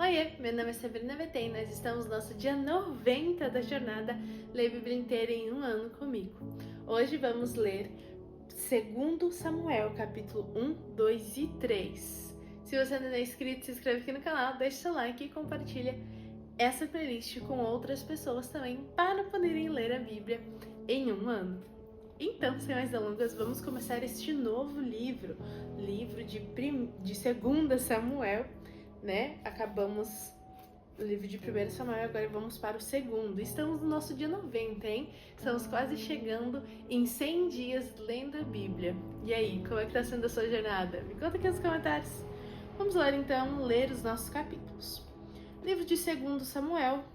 Oiê, meu nome é Sabrina VT e nós estamos no nosso dia 90 da jornada Ler a Bíblia inteira em um ano comigo. Hoje vamos ler 2 Samuel, capítulo 1, 2 e 3. Se você ainda não é inscrito, se inscreve aqui no canal, deixa seu like e compartilha essa playlist com outras pessoas também para poderem ler a Bíblia em um ano. Então, sem mais delongas, vamos começar este novo livro de 2 Samuel, né? Acabamos o livro de 1 Samuel, agora vamos para o segundo. Estamos no nosso dia 90, hein? Estamos quase chegando em 100 dias lendo a Bíblia. E aí, como é que está sendo a sua jornada? Me conta aqui nos comentários. Vamos lá então ler os nossos capítulos. Livro de 2 Samuel,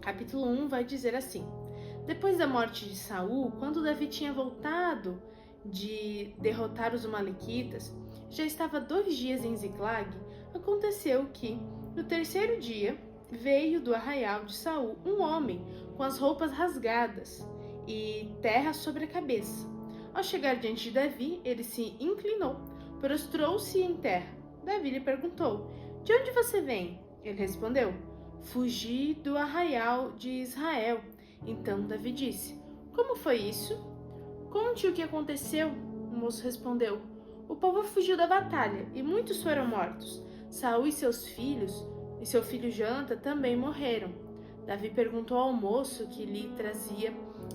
capítulo 1, vai dizer assim: Depois da morte de Saul, quando Davi tinha voltado de derrotar os amalequitas, já estava 2 dias em Ziclag. Aconteceu que, no 3º dia, veio do arraial de Saul um homem com as roupas rasgadas e terra sobre a cabeça. Ao chegar diante de Davi, ele se inclinou, prostrou-se em terra. Davi lhe perguntou: De onde você vem? Ele respondeu: Fugi do arraial de Israel. Então Davi disse: Como foi isso? Conte o que aconteceu. O moço respondeu: O povo fugiu da batalha e muitos foram mortos. Saul e seus filhos e seu filho Jonatã também morreram. Davi perguntou ao moço que lhe trazia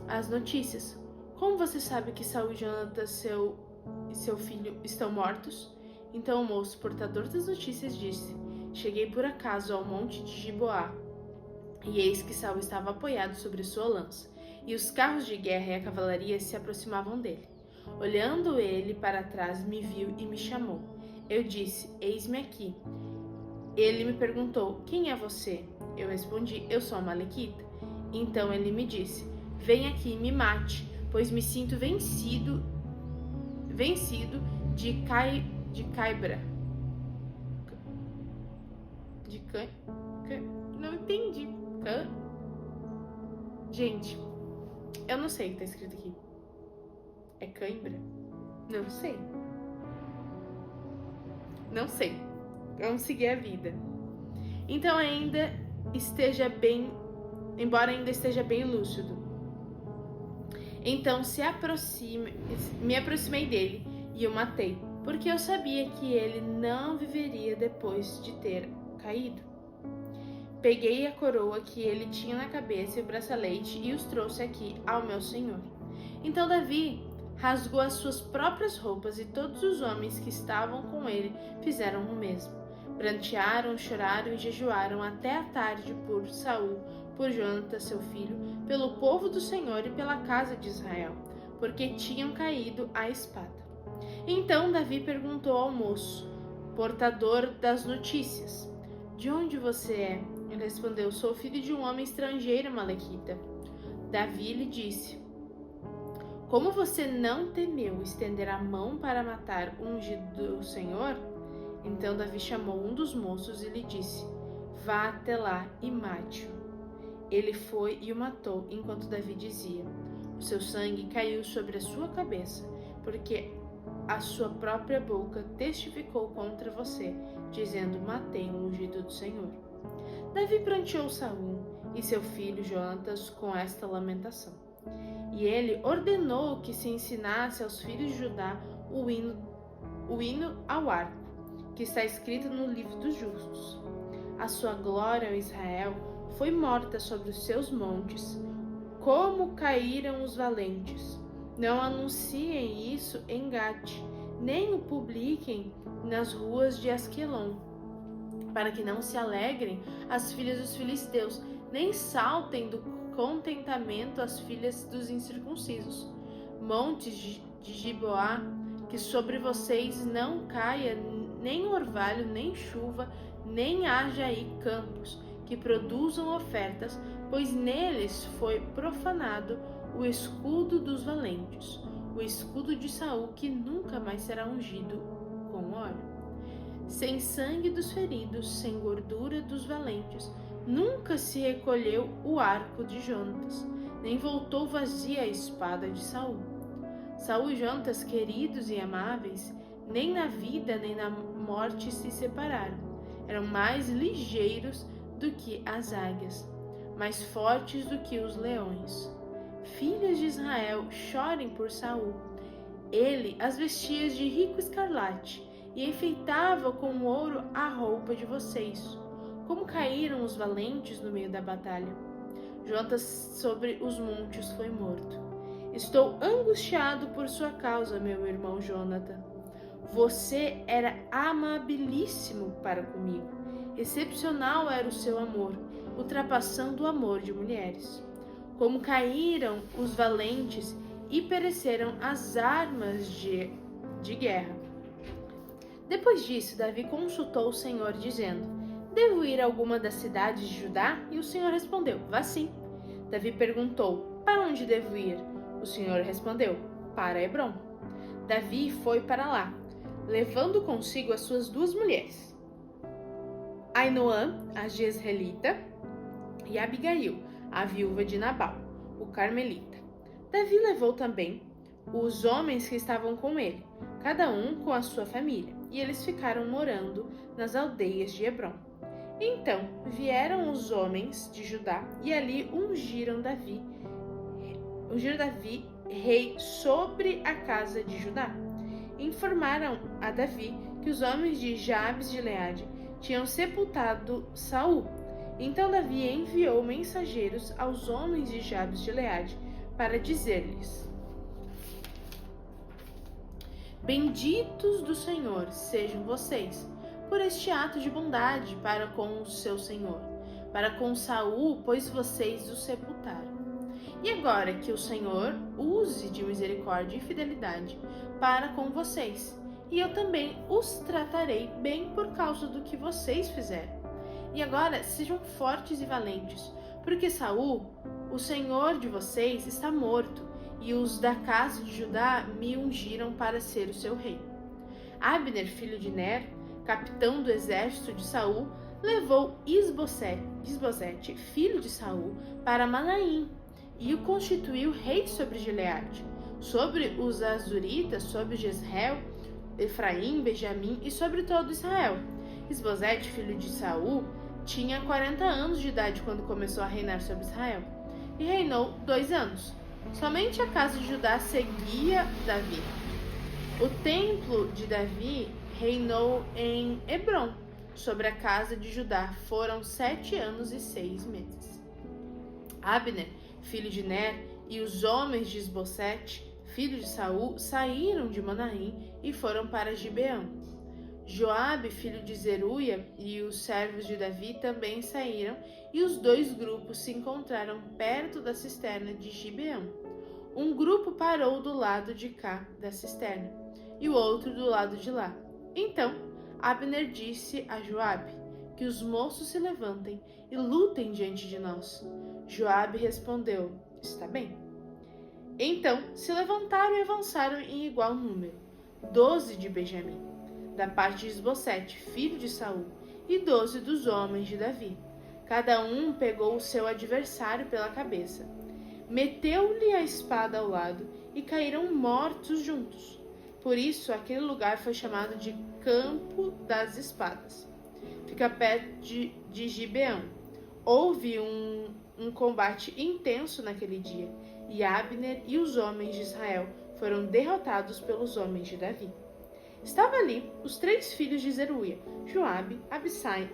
as notícias: Como você sabe que Saul e Jonatã e seu filho estão mortos? Então o moço, portador das notícias, disse: Cheguei por acaso ao monte de Giboá, e eis que Saul estava apoiado sobre sua lança, e os carros de guerra e a cavalaria se aproximavam dele. Olhando ele para trás, me viu e me chamou. Eu disse: Eis-me aqui. Ele me perguntou: Quem é você? Eu respondi: Eu sou amalequita. Então ele me disse: Vem aqui e me mate, pois me sinto vencido de Caibra. Não entendi. Gente, eu não sei o que tá escrito aqui. É cãibra? Não sei. Não sei. Vamos seguir a vida. Então embora ainda esteja bem lúcido. Então me aproximei dele e o matei, porque eu sabia que ele não viveria depois de ter caído. Peguei a coroa que ele tinha na cabeça e o bracelete e os trouxe aqui ao meu senhor. Então Davi rasgou as suas próprias roupas e todos os homens que estavam com ele fizeram o mesmo. Prantearam, choraram e jejuaram até a tarde por Saul, por Jonatã seu filho, pelo povo do Senhor e pela casa de Israel, porque tinham caído à espada. Então Davi perguntou ao moço, portador das notícias: De onde você é? Ele respondeu: Sou filho de um homem estrangeiro amalequita. Davi lhe disse: Como você não temeu estender a mão para matar o ungido do Senhor? Então Davi chamou um dos moços e lhe disse: Vá até lá e mate-o. Ele foi e o matou, enquanto Davi dizia: O seu sangue caiu sobre a sua cabeça, porque a sua própria boca testificou contra você, dizendo: Matei o ungido do Senhor. Davi pranteou Saul e seu filho Jonatas com esta lamentação. E ele ordenou que se ensinasse aos filhos de Judá o hino ao arco, que está escrito no livro dos justos. A sua glória, ó Israel, foi morta sobre os seus montes, como caíram os valentes. Não anunciem isso em Gate, nem o publiquem nas ruas de Asquelon, para que não se alegrem as filhas dos filisteus, nem saltem do contentamento as filhas dos incircuncisos. Montes de Giboá, que sobre vocês não caia nem orvalho, nem chuva, nem haja aí campos, que produzam ofertas, pois neles foi profanado o escudo dos valentes, o escudo de Saul, que nunca mais será ungido com óleo. Sem sangue dos feridos, sem gordura dos valentes, nunca se recolheu o arco de Jonatas, nem voltou vazia a espada de Saul. Saul e Jonatas, queridos e amáveis, nem na vida nem na morte se separaram. eram mais ligeiros do que as águias, mais fortes do que os leões. Filhas de Israel, chorem por Saul. Ele as vestia de rico escarlate e enfeitava com ouro a roupa de vocês. Como caíram os valentes no meio da batalha. Jonatas sobre os montes foi morto. Estou angustiado por sua causa, meu irmão Jonathan. Você era amabilíssimo para comigo. Excepcional era o seu amor, ultrapassando o amor de mulheres. Como caíram os valentes e pereceram as armas de guerra. Depois disso, Davi consultou o Senhor, dizendo: Devo ir a alguma das cidades de Judá? E o Senhor respondeu: Vá sim. Davi perguntou: Para onde devo ir? O Senhor respondeu: Para Hebrom. Davi foi para lá, levando consigo as suas 2 mulheres, Ainoã, a jezreelita, e Abigail, a viúva de Nabal, o carmelita. Davi levou também os homens que estavam com ele, cada um com a sua família, e eles ficaram morando nas aldeias de Hebrom. Então vieram os homens de Judá e ali ungiram Davi rei sobre a casa de Judá. Informaram a Davi que os homens de Jabes de Gileade tinham sepultado Saul. Então Davi enviou mensageiros aos homens de Jabes de Gileade para dizer-lhes: Benditos do Senhor sejam vocês por este ato de bondade para com o seu senhor, para com Saul, pois vocês o sepultaram. E agora que o Senhor use de misericórdia e fidelidade para com vocês, e eu também os tratarei bem por causa do que vocês fizeram. E agora sejam fortes e valentes, porque Saul, o senhor de vocês, está morto, e os da casa de Judá me ungiram para ser o seu rei. Abner, filho de Ner, capitão do exército de Saul, levou Isbosete, filho de Saul, para Manaim, e o constituiu rei sobre Gileade, sobre os Azuritas, sobre Jezreel, Efraim, Benjamim e sobre todo Israel. Isbosete, filho de Saul, tinha 40 anos de idade quando começou a reinar sobre Israel, e reinou 2 anos. Somente a casa de Judá seguia Davi. O templo de Davi reinou em Hebrom. Sobre a casa de Judá foram 7 anos e 6 meses. Abner, filho de Ner, e os homens de Isbosete, filho de Saul, saíram de Manaim e foram para Gibeão. Joabe, filho de Zeruia, e os servos de Davi também saíram, e os 2 grupos se encontraram perto da cisterna de Gibeão. Um grupo parou do lado de cá da cisterna, e o outro do lado de lá. Então Abner disse a Joabe: Que os moços se levantem e lutem diante de nós. Joabe respondeu: Está bem. Então se levantaram e avançaram em igual número, 12 de Benjamim, da parte de Isbosete, filho de Saul, e 12 dos homens de Davi. Cada um pegou o seu adversário pela cabeça, meteu-lhe a espada ao lado e caíram mortos juntos. Por isso aquele lugar foi chamado de Campo das Espadas. Fica perto de Gibeão. Houve um combate intenso naquele dia, e Abner e os homens de Israel foram derrotados pelos homens de Davi. Estavam ali os 3 filhos de Zeruia, Joabe, Abissai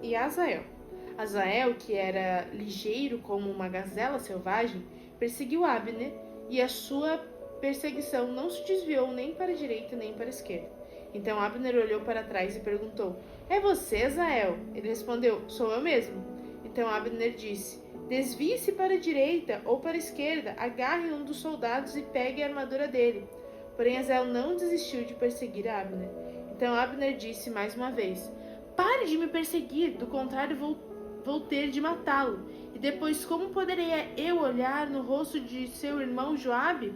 e Azael. Azael, que era ligeiro como uma gazela selvagem, perseguiu Abner, e a sua perseguição não se desviou nem para a direita nem para a esquerda. Então Abner olhou para trás e perguntou: É você, Azael? Ele respondeu: Sou eu mesmo. Então Abner disse: Desvie-se para a direita ou para a esquerda, agarre um dos soldados e pegue a armadura dele. Porém Azael não desistiu de perseguir Abner. Então Abner disse mais uma vez: Pare de me perseguir, do contrário vou ter de matá-lo. E depois como poderia eu olhar no rosto de seu irmão Joabe?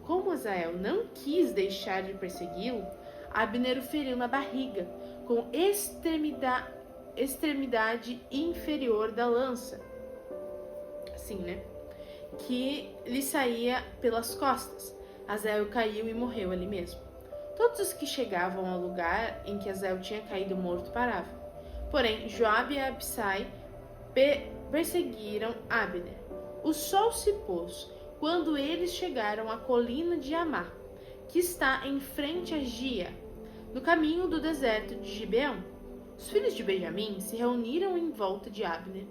Como Azael não quis deixar de persegui-lo, Abner o feriu na barriga, com extremidade inferior da lança, assim, né? Que lhe saía pelas costas. Azael caiu e morreu ali mesmo. Todos os que chegavam ao lugar em que Azael tinha caído morto paravam. Porém, Joabe e Abissai perseguiram Abner. O sol se pôs quando eles chegaram à colina de Amá, que está em frente a Gia, no caminho do deserto de Gibeão. Os filhos de Benjamim se reuniram em volta de Abner,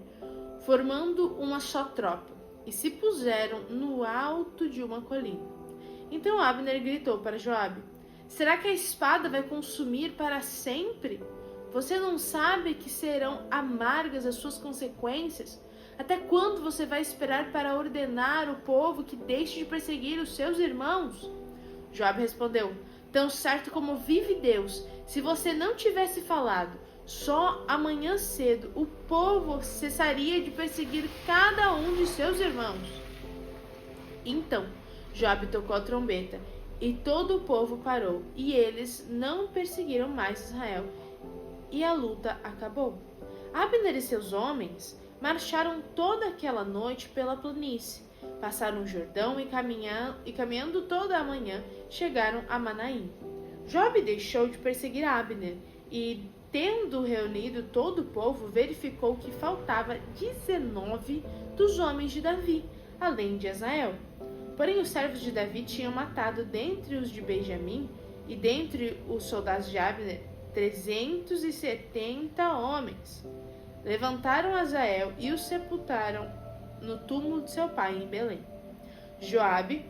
formando uma só tropa, e se puseram no alto de uma colina. Então Abner gritou para Joabe: será que a espada vai consumir para sempre? Você não sabe que serão amargas as suas consequências? Até quando você vai esperar para ordenar o povo que deixe de perseguir os seus irmãos? Joabe respondeu: tão certo como vive Deus, se você não tivesse falado, só amanhã cedo o povo cessaria de perseguir cada um de seus irmãos. Então Joabe tocou a trombeta, e todo o povo parou, e eles não perseguiram mais Israel, e a luta acabou. Abner e seus homens marcharam toda aquela noite pela planície, passaram o Jordão e caminhando toda a manhã, chegaram a Manaim. Joabe deixou de perseguir Abner, e tendo reunido todo o povo, verificou que faltava 19 dos homens de Davi, além de Asael. Porém, os servos de Davi tinham matado dentre os de Benjamim e dentre os soldados de Abner 370 homens. Levantaram Asael e o sepultaram no túmulo de seu pai em Belém. Joabe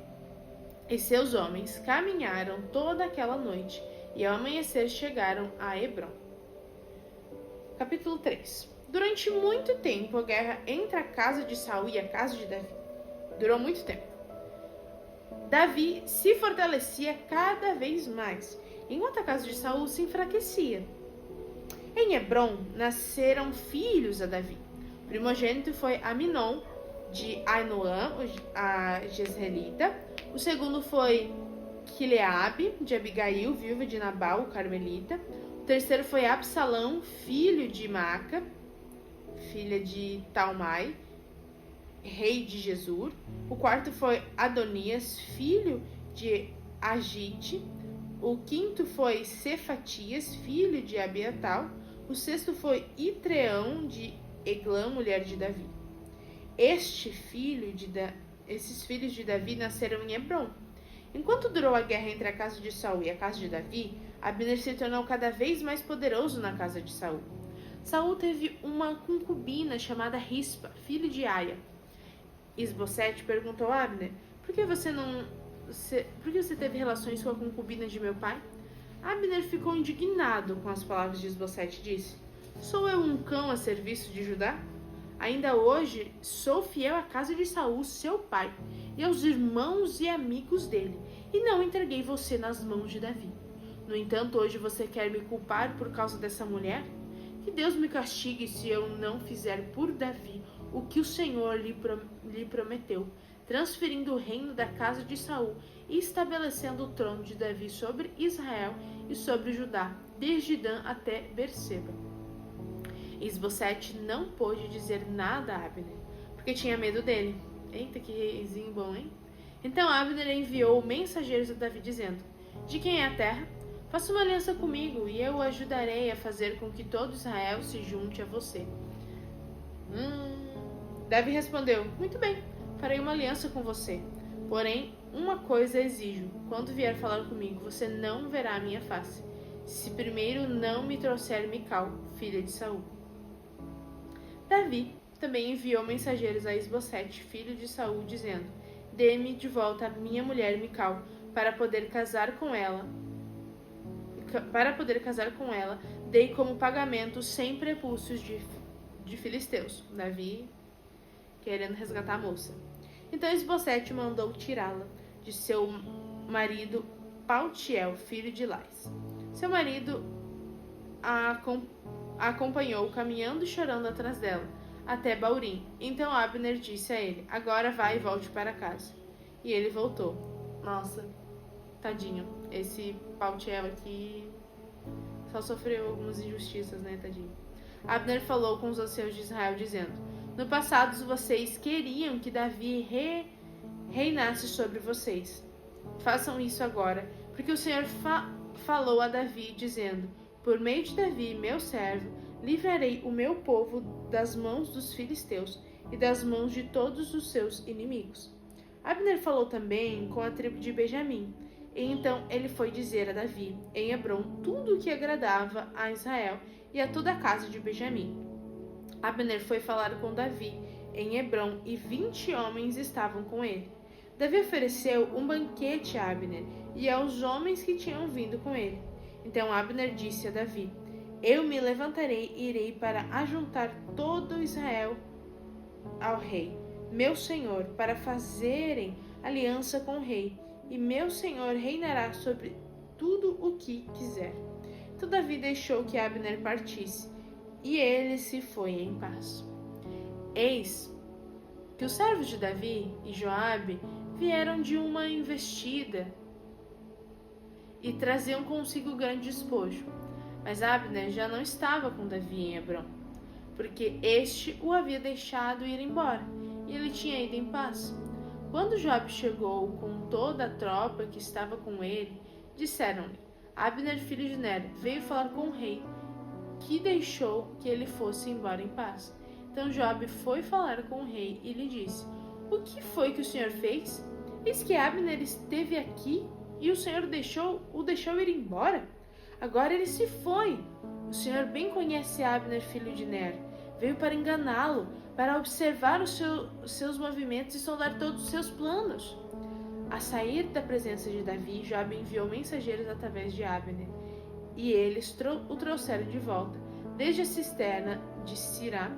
e seus homens caminharam toda aquela noite e ao amanhecer chegaram a Hebrom. Capítulo 3. Durante muito tempo a guerra entre a casa de Saul e a casa de Davi durou muito tempo. Davi se fortalecia cada vez mais, enquanto a casa de Saul se enfraquecia. Em Hebrom nasceram filhos a Davi. O primogênito foi Aminon, de Ainoã, a Jezreelita. O segundo foi Quileabe, de Abigail, viúva de Nabal, o Carmelita. O terceiro foi Absalão, filho de Maaca, filha de Talmai, rei de Gesur. O quarto foi Adonias, filho de Agite. O quinto foi Cefatias, filho de Abiatal. O sexto foi Itreão, de Eglã, mulher de Davi. Esses filhos de Davi nasceram em Hebrom. Enquanto durou a guerra entre a casa de Saul e a casa de Davi, Abner se tornou cada vez mais poderoso na casa de Saul. Saul teve uma concubina chamada Rispa, filha de Aia. Isbosete perguntou a Abner: por que você teve relações com a concubina de meu pai? Abner ficou indignado com as palavras de Isbosete e disse: sou eu um cão a serviço de Judá? Ainda hoje sou fiel à casa de Saul, seu pai, e aos irmãos e amigos dele, e não entreguei você nas mãos de Davi. No entanto, hoje você quer me culpar por causa dessa mulher? Que Deus me castigue se eu não fizer por Davi o que o Senhor lhe prometeu, transferindo o reino da casa de Saul e estabelecendo o trono de Davi sobre Israel e sobre Judá, desde Dan até Berseba. Isbosete não pôde dizer nada a Abner, porque tinha medo dele. Eita, que reizinho bom, hein? Então Abner enviou mensageiros a Davi, dizendo: de quem é a terra? Faça uma aliança comigo, e eu o ajudarei a fazer com que todo Israel se junte a você. Davi respondeu: muito bem, farei uma aliança com você. Porém, uma coisa exijo: quando vier falar comigo, você não verá a minha face, se primeiro não me trouxer Mical, filha de Saul. Davi também enviou mensageiros a Isbosete, filho de Saul, dizendo: dê-me de volta a minha mulher Mical, para poder casar com ela, dei como pagamento 100 prepúcios de filisteus. Davi querendo resgatar a moça. Então Isbosete mandou tirá-la de seu marido Paltiel, filho de Lais. Seu marido a acompanhou, caminhando e chorando atrás dela, até Baurim. Então Abner disse a ele: agora vai e volte para casa. E ele voltou. Nossa, tadinho. Esse Paltiel aqui só sofreu algumas injustiças, né, tadinho? Abner falou com os anciãos de Israel, dizendo: no passado vocês queriam que Davi reinasse sobre vocês. Façam isso agora, porque o Senhor falou a Davi, dizendo: por meio de Davi, meu servo, livrarei o meu povo das mãos dos filisteus e das mãos de todos os seus inimigos. Abner falou também com a tribo de Benjamim, e então ele foi dizer a Davi, em Hebrom, tudo o que agradava a Israel e a toda a casa de Benjamim. Abner foi falar com Davi em Hebrom, e 20 homens estavam com ele. Davi ofereceu um banquete a Abner e aos homens que tinham vindo com ele. Então Abner disse a Davi: Eu me levantarei e irei para ajuntar todo Israel ao rei, meu senhor, para fazerem aliança com o rei, e meu senhor reinará sobre tudo o que quiser. Então Davi deixou que Abner partisse, e ele se foi em paz. Eis que os servos de Davi e Joabe vieram de uma investida e traziam consigo grande despojo. Mas Abner já não estava com Davi em Hebrom, porque este o havia deixado ir embora, e ele tinha ido em paz. Quando Joabe chegou com toda a tropa que estava com ele, disseram-lhe: Abner, filho de Ner, veio falar com o rei, que deixou que ele fosse embora em paz. Então Joabe foi falar com o rei e lhe disse: O que foi que o senhor fez? Eis que Abner esteve aqui e o senhor o deixou ir embora? Agora ele se foi. O senhor bem conhece Abner, filho de Ner. Veio para enganá-lo, para observar os seus movimentos e sondar todos os seus planos. A sair da presença de Davi, Joabe enviou mensageiros através de Abner, e eles o trouxeram de volta, desde a cisterna de Sirá,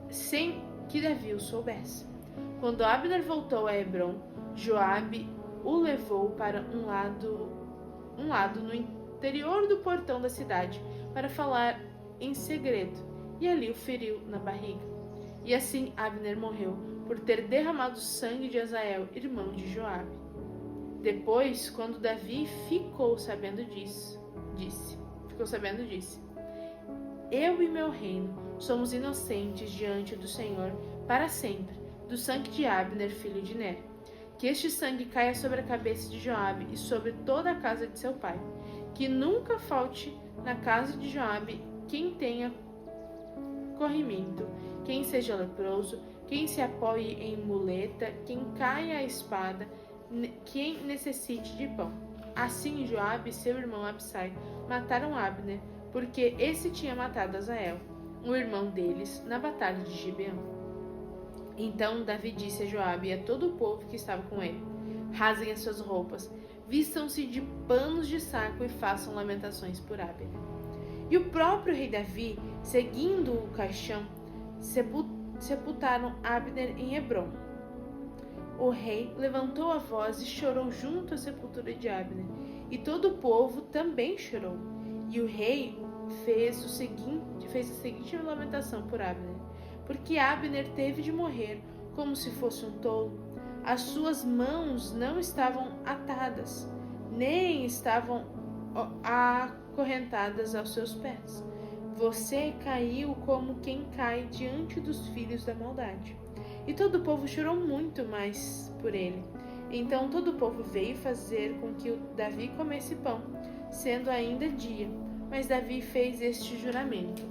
sem que Davi o soubesse. Quando Abner voltou a Hebrom, Joabe o levou para um lado no interior do portão da cidade, para falar em segredo, e ali o feriu na barriga. E assim Abner morreu, por ter derramado sangue de Asael, irmão de Joabe. Depois, quando Davi ficou sabendo disso, disse: Eu e meu reino somos inocentes diante do Senhor para sempre, do sangue de Abner, filho de Ner. Que este sangue caia sobre a cabeça de Joabe e sobre toda a casa de seu pai. Que nunca falte na casa de Joabe quem tenha corrimento, quem seja leproso, quem se apoie em muleta, quem caia a espada, quem necessite de pão. Assim Joabe e seu irmão Absai mataram Abner, porque esse tinha matado Asael, o irmão deles, na batalha de Gibeão. Então Davi disse a Joabe e a todo o povo que estava com ele: Rasguem as suas roupas, vistam-se de panos de saco e façam lamentações por Abner. E o próprio rei Davi, seguindo o caixão, sepultaram Abner em Hebrom. O rei levantou a voz e chorou junto à sepultura de Abner, e todo o povo também chorou. E o rei fez a seguinte lamentação por Abner: porque Abner teve de morrer como se fosse um tolo. As suas mãos não estavam atadas, nem estavam acorrentadas aos seus pés. Você caiu como quem cai diante dos filhos da maldade. E todo o povo chorou muito mais por ele. Então todo o povo veio fazer com que Davi comesse pão, sendo ainda dia. Mas Davi fez este juramento: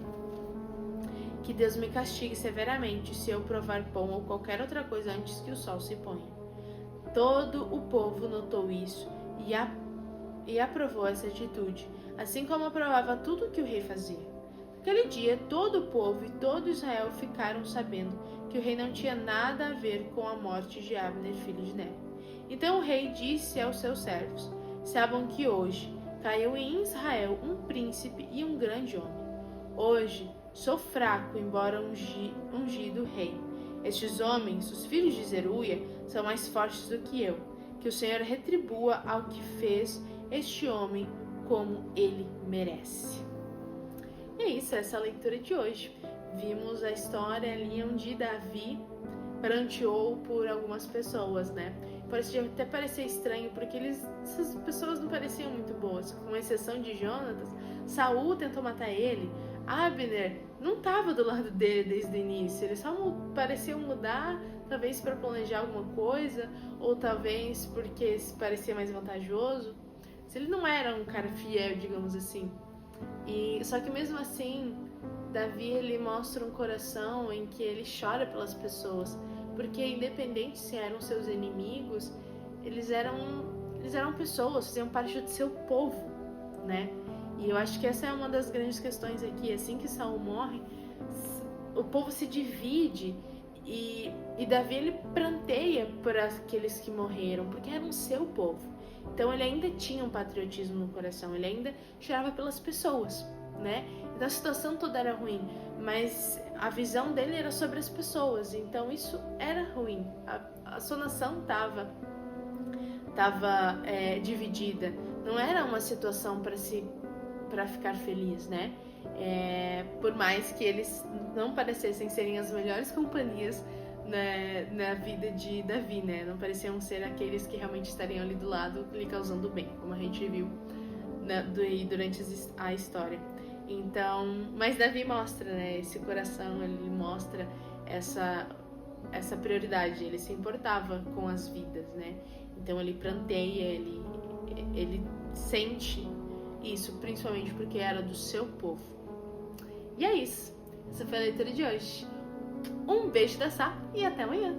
que Deus me castigue severamente se eu provar pão ou qualquer outra coisa antes que o sol se ponha. Todo o povo notou isso e aprovou essa atitude, assim como aprovava tudo o que o rei fazia. Naquele dia, todo o povo e todo Israel ficaram sabendo que o rei não tinha nada a ver com a morte de Abner, filho de Ner. Então o rei disse aos seus servos: Saibam que hoje caiu em Israel um príncipe e um grande homem. Hoje sou fraco, embora ungido rei. Estes homens, os filhos de Zeruia, são mais fortes do que eu. Que o Senhor retribua ao que fez este homem como ele merece. E é isso, essa é a leitura de hoje. Vimos a história ali onde Davi pranteou por algumas pessoas, né? Pode até parecer estranho, porque essas pessoas não pareciam muito boas. Com exceção de Jonatas, Saul tentou matar ele. Abner não estava do lado dele desde o início. Eles só pareciam mudar, talvez para planejar alguma coisa, ou talvez porque parecia mais vantajoso. Ele não era um cara fiel, digamos assim. Só que mesmo assim, Davi, ele mostra um coração em que ele chora pelas pessoas, porque independente se eram seus inimigos, eles eram pessoas, faziam parte do seu povo, né? E eu acho que essa é uma das grandes questões aqui. Assim que Saul morre, o povo se divide e Davi, ele pranteia por aqueles que morreram, porque eram o seu povo. Então ele ainda tinha um patriotismo no coração, ele ainda chorava pelas pessoas, né? Então a situação toda era ruim, mas a visão dele era sobre as pessoas, então isso era ruim. A sua nação estava dividida, não era uma situação para ficar feliz, né? Por mais que eles não parecessem serem as melhores companhias na vida de Davi, né? Não pareciam ser aqueles que realmente estariam ali do lado lhe causando bem, como a gente viu durante a história. Então, mas Davi mostra, né, esse coração, ele mostra essa prioridade, ele se importava com as vidas, né? Então ele pranteia, ele sente isso, principalmente porque era do seu povo. E é isso. Essa foi a leitura de hoje. Um beijo da Sá e até amanhã.